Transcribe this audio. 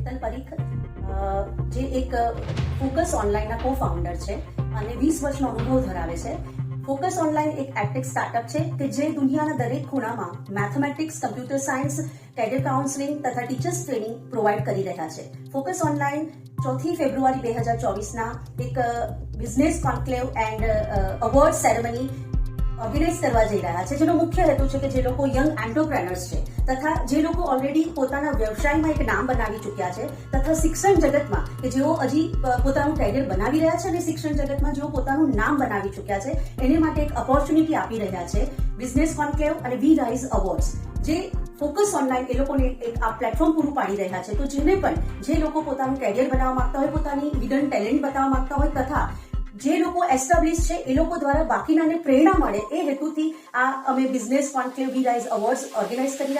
હેતલ પરીખ જે એક ફોકસ ઓનલાઈનના કો ફાઉન્ડર છે અને 20 વર્ષનો અનુભવ ધરાવે છે. ફોકસ ઓનલાઈન એક એડટેક સ્ટાર્ટઅપ છે કે જે દુનિયાના દરેક ખૂણામાં mathematics, computer science, career counselling તથા ટીચર્સ ટ્રેનિંગ પ્રોવાઈડ કરી રહ્યા છે. ફોકસ ઓનલાઈન 4 ફેબ્રુઆરી 2024ના એક business conclave and award ceremony organise કરવા જઈ રહ્યા છે, જેનો મુખ્ય હેતુ છે કે જે લોકો યંગ એન્ટરપ્રેનર્સ છે તથા જે લોકો ઓલરેડી પોતાના વ્યવસાયમાં એક નામ બનાવી ચૂક્યા છે તથા શિક્ષણ જગતમાં કે જેઓ હજી પોતાનું કેરિયર બનાવી રહ્યા છે અને શિક્ષણ જગતમાં જેઓ પોતાનું નામ બનાવી ચૂક્યા છે એને માટે એક ઓપોર્ચ્યુનિટી આપી રહ્યા છે બિઝનેસ કોન્ક્લેવ અને વી રાઇઝ અવોર્ડ્સ, જે ફોકસ ઓનલાઈન એ લોકોને એક આ પ્લેટફોર્મ પૂરું પાડી રહ્યા છે. તો જેને પણ જે લોકો પોતાનું કેરિયર બનાવવા માંગતા હોય, પોતાની હિડન ટેલેન્ટ બતાવવા માંગતા હોય તથા જે લોકો એસ્ટાબ્લિશ છે એ લોકો દ્વારા બાકીનાને પ્રેરણા મળે એ હેતુથી આ અમે બિઝનેસ કોન્ક્લેવ વી રાઇઝ અવોર્ડ્સ ઓર્ગેનાઇઝ કરી રહ્યા